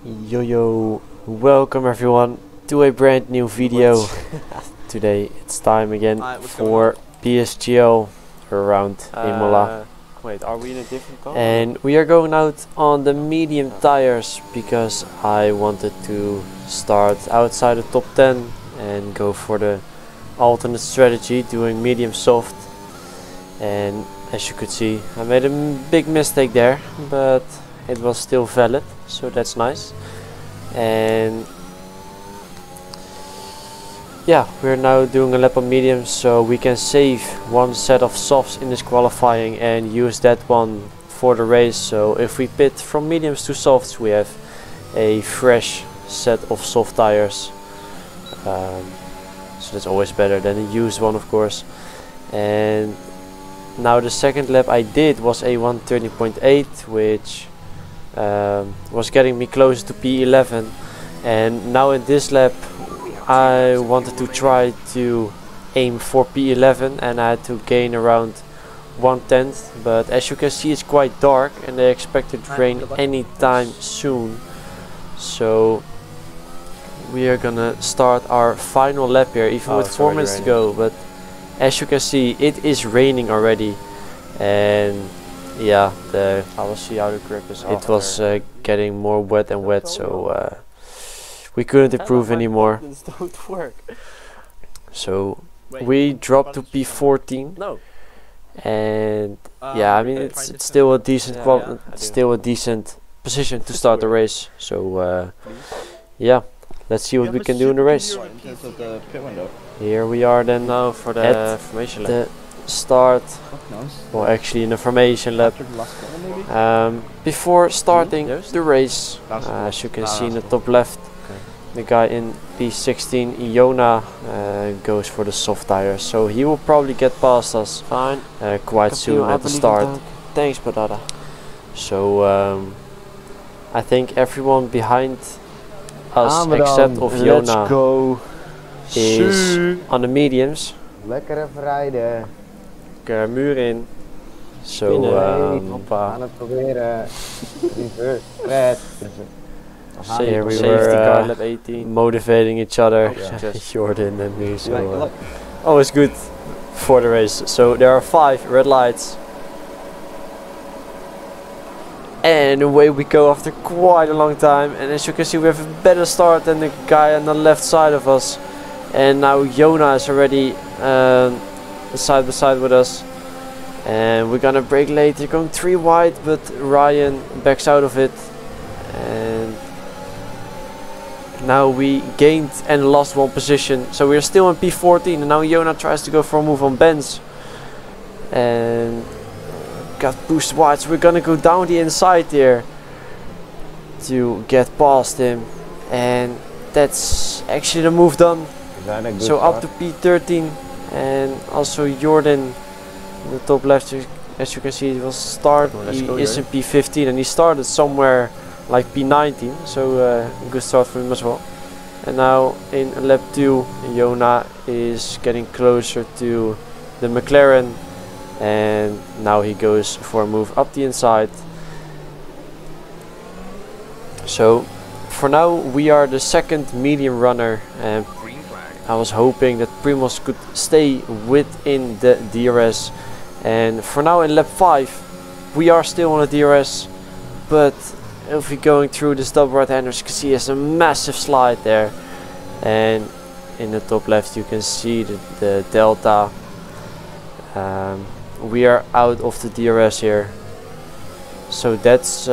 Yo, welcome everyone to a brand new video. Today it's time again for PSGL around Imola. Wait, are we in a different car? And we are going out on the medium tires because I wanted to start outside the top 10 and go for the alternate strategy, doing medium soft. And as you could see, I made a big mistake there, but it was still valid, so that's nice. And yeah, we're now doing a lap on medium, so we can save one set of softs in this qualifying and use that one for the race. So if we pit from mediums to softs, we have a fresh set of soft tires. So that's always better than a used one, of course. And now the second lap I did was a 130.8, which was getting me close to P11. And now in this lap I wanted to try to aim for P11 and I had to gain around 1/10, but as you can see it's quite dark and they expect it to rain anytime soon. So we are gonna start our final lap here, even with 4 minutes to go. But as you can see, it is raining already, and yeah, I will see how the grip is. it was getting more wet and wet, so we couldn't improve anymore. Don't work. So we dropped to P14. No. And yeah, I mean it's still a decent position to start the race. So yeah, let's see what we can do in the race. Here we are then now for the formation lap. The start, well actually in the formation lap. Before starting the race, as you can see in the top left, the guy in P16, Imola, goes for the soft tires, so he will probably get past us quite soon at the start. Thanks, Patata. So I think everyone behind us except of Imola is on the mediums. Lekker even rijden. Muur in. So we gaan het proberen. So here we were motivating each other, Jordan and me. So always good for the race. So there are 5 red lights, and away we go after quite a long time. And as you can see, we have a better start than the guy on the left side of us. And now Imola is already side by side with us, and we're gonna brake late. They're going 3 wide, but Ryan backs out of it. And now we gained and lost 1 position, so we're still in P14. And now Imola tries to go for a move on Benz and got pushed wide, so we're gonna go down the inside here to get past him, and that's actually the move done. So up to P13, and also Jordan in the top left, as you can see, it was start. He is in P15 and he started somewhere like P19, so good start for him as well. And now in lap 2, Imola is getting closer to the McLaren, and now he goes for a move up the inside. So for now we are the second medium runner, and I was hoping that Primoz could stay within the DRS. And for now in lap 5 we are still on the DRS, but if we're going through this double right hander, you can see there's a massive slide there, and in the top left you can see the delta. We are out of the DRS here, so that's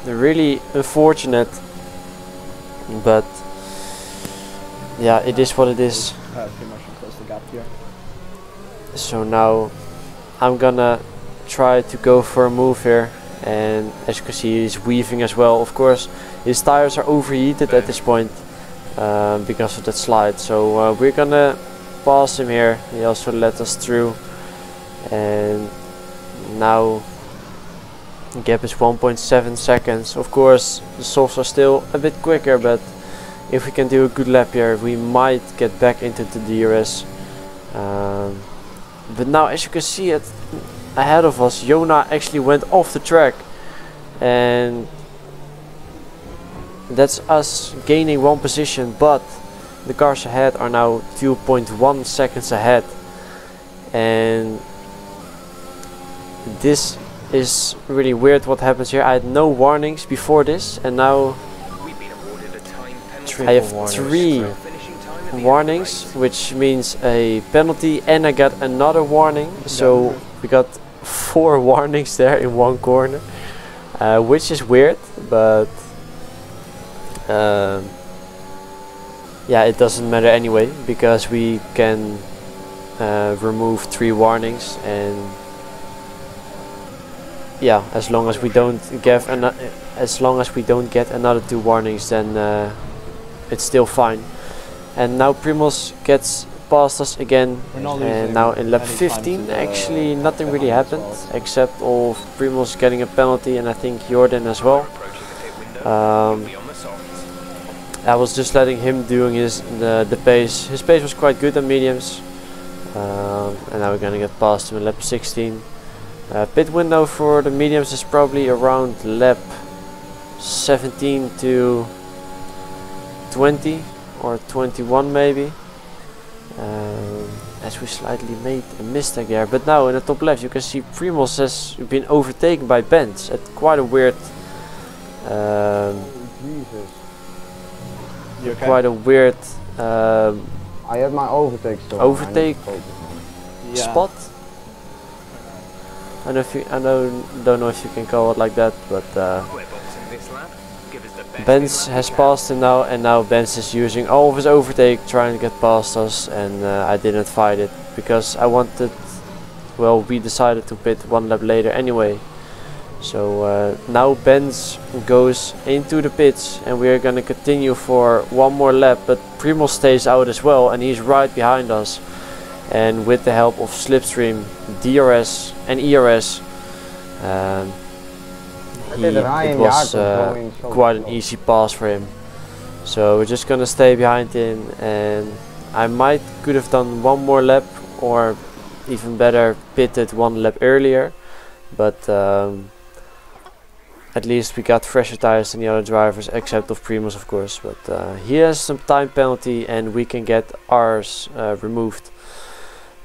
really unfortunate, but yeah, it is what it is. So now I'm gonna try to go for a move here, and as you can see he's weaving as well. Of course his tires are overheated at this point because of that slide, so we're gonna pass him here. He also let us through, and now the gap is 1.7 seconds. Of course the softs are still a bit quicker, but if we can do a good lap here we might get back into the DRS. But now as you can see it ahead of us, Imola actually went off the track, and that's us gaining 1 position, but the cars ahead are now 2.1 seconds ahead, and this is really weird what happens here. I had no warnings before this, and now I have 3 warnings, which means a penalty, and I got another warning. So we got 4 warnings there in one corner, which is weird, but yeah, it doesn't matter anyway, because we can remove 3 warnings, and yeah, as long as we don't get another 2 warnings, then it's still fine. And now Primoz gets past us again, and now in lap 15 actually nothing really happened except of Primoz getting a penalty, and I think Jordan as well. I was just letting him doing the pace. His pace was quite good on mediums, and now we're gonna get past him in lap 16. Pit window for the mediums is probably around lap 17 to 20 or 21 maybe, as we slightly made a mistake there. But now in the top left you can see Primoz has been overtaken by Benz at quite a weird quite a weird I had my overtake spot. I don't know if you can call it like that, but Benz has passed him now, and now Benz is using all of his overtake trying to get past us, and I didn't fight it because I wanted, well, we decided to pit 1 lap later anyway. So now Benz goes into the pits, and we're gonna continue for 1 more lap, but Primoz stays out as well, and he's right behind us. And with the help of Slipstream, DRS and ERS, it was quite an easy pass for him. So we're just gonna stay behind him, and I could have done 1 more lap, or even better, pitted 1 lap earlier, but at least we got fresher tires than the other drivers, except of Primoz of course. But he has some time penalty, and we can get ours removed.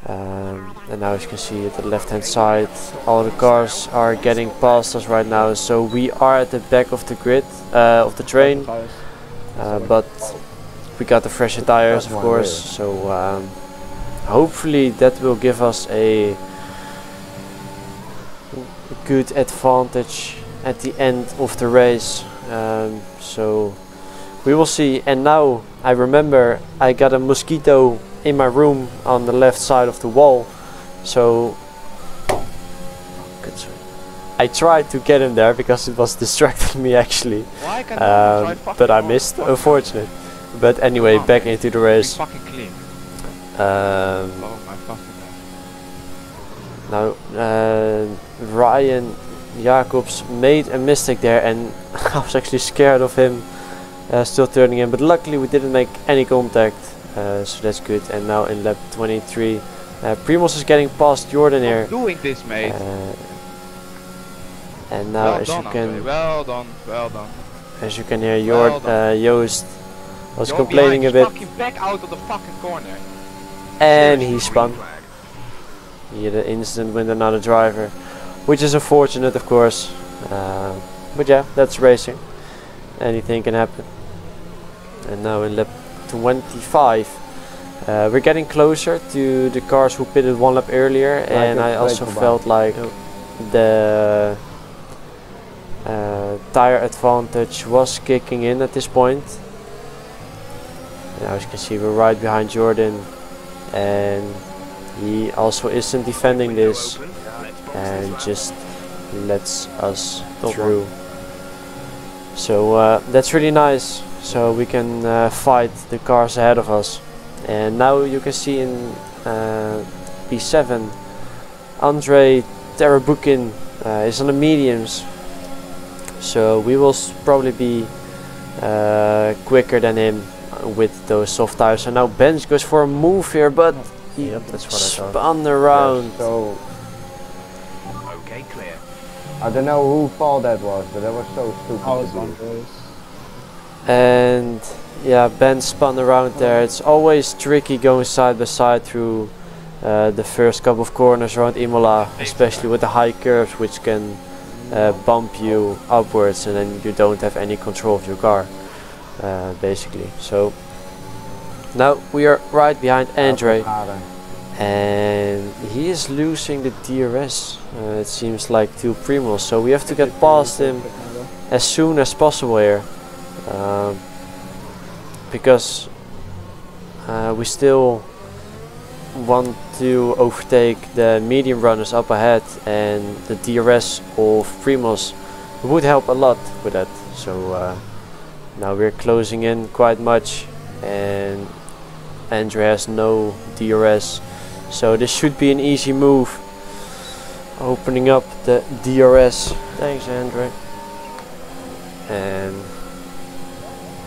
And now as you can see at the left hand side, all the cars are getting past us right now, so we are at the back of the grid of the train, but we got the fresher tires of course, so hopefully that will give us a good advantage at the end of the race. So we will see. And now I remember I got a mosquito in my room on the left side of the wall, so I tried to get him there because it was distracting me actually, but I missed, unfortunate. But anyway, back into the race. Now Ryan Jacobs made a mistake there, and I was actually scared of him still turning in, but luckily we didn't make any contact. So that's good. And now in lap 23, Primoz is getting past Jordan here. Doing this, mate. And now, well as done, you can, well done, well done. As you can hear, Joost was complaining a bit. Back out of the fucking corner. And he spun. He had an incident with another driver, which is unfortunate, of course. But yeah, that's racing. Anything can happen. And now in lap 25, we're getting closer to the cars who pitted 1 lap earlier, and I also felt like the tire advantage was kicking in at this point. Now as you can see, we're right behind Jordan, and he also isn't defending this and just lets us through. So that's really nice. So we can fight the cars ahead of us. And now you can see in P7, Andrei Terabukin is on the mediums. So we will probably be quicker than him with those soft tires. So now Benz goes for a move here, but he spun around. So Okay, clear. I don't know whose fault that was, but that was so stupid. and yeah, Ben spun around there. It's always tricky going side by side through the first couple of corners around Imola, especially with the high curves, which can bump you upwards, and then you don't have any control of your car, basically. So now we are right behind Andre, and he is losing the DRS, it seems like, to Primos, so we have to get past him as soon as possible here, because we still want to overtake the medium runners up ahead, and the DRS of Primos would help a lot with that. So now we're closing in quite much, and Andre has no DRS, so this should be an easy move, opening up the DRS. Thanks, Andre. And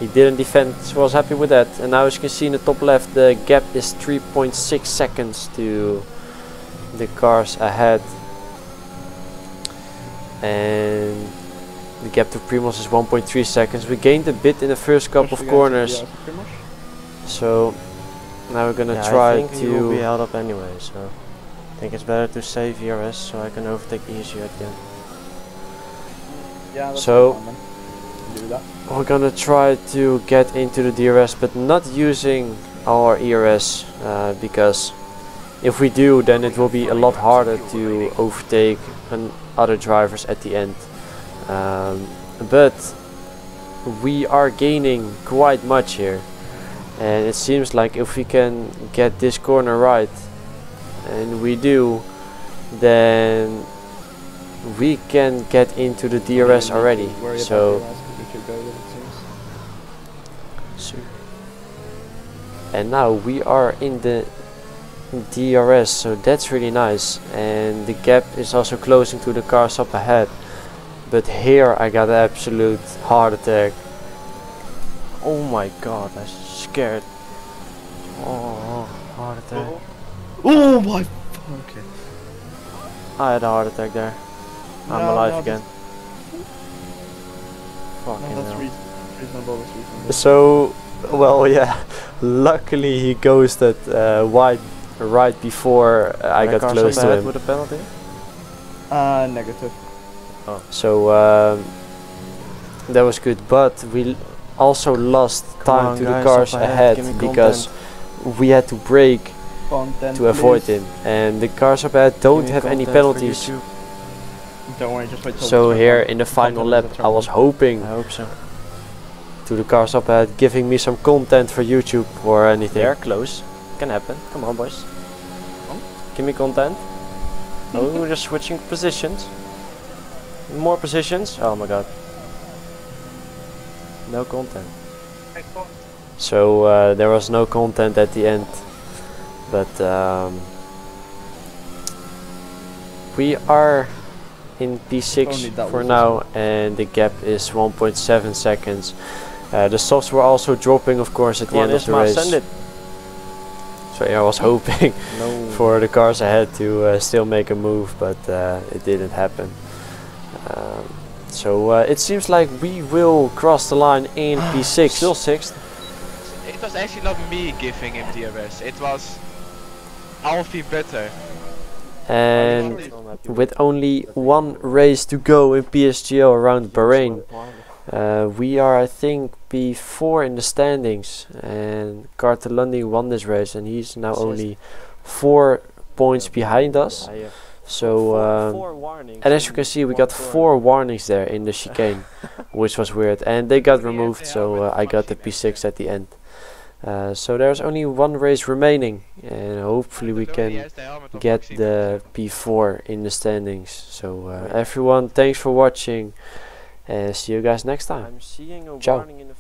he didn't defend, so I was happy with that. And now as you can see in the top left, the gap is 3.6 seconds to the cars ahead, and the gap to Primos is 1.3 seconds. We gained a bit in the first couple of corners, so now we're gonna try to. He will be held up anyway, so I think it's better to save ERS so I can overtake easier at the end. Yeah, so do that. we're gonna try to get into the DRS, but not using our ERS, because if we do, then it will be a lot harder to overtake other drivers at the end. But we are gaining quite much here, and it seems like if we can get this corner right, and we do, then we can get into the DRS already. So and now we are in the DRS, so that's really nice, and the gap is also closing to the cars up ahead. But here I got an absolute heart attack. Oh my god, I'm scared. Oh, heart attack. Oh my fucking. I had a heart attack there. I'm alive again. Fucking hell. Reasonable. So, well, yeah, luckily he ghosted wide right before I got close to him. With a penalty? Negative. Oh. So that was good, but we also lost time to the cars ahead because we had to brake to avoid him, and the cars up ahead don't have any penalties. Don't worry, just wait till So here in the final lap I was hoping I hope so. to the cars up ahead, giving me some content for YouTube or anything. They're close. Can happen. Come on, boys. Give me content. Oh, we're just switching positions. More positions. Oh my god. No content. So there was no content at the end, but we are in P6 for now, and the gap is 1.7 seconds. The softs were also dropping, of course, at the end of the race. Send it. So yeah, I was hoping No. for the cars ahead to still make a move, but it didn't happen. So it seems like we will cross the line in P6. Still sixth. It was actually not me giving him DRS. It was Alfie better. And with only one race to go in PSGL around Bahrain, we are, I think, P4 in the standings, and Cartelundi won this race, and he's now only 4 points behind us. So and as you can see, we got 4 warnings there in the chicane, which was weird, and they got removed, so I got the P6 at the end. So there's only one race remaining, and hopefully we can get the P4 in the standings. So everyone, thanks for watching, and see you guys next time. I'm seeing a Ciao. warning in the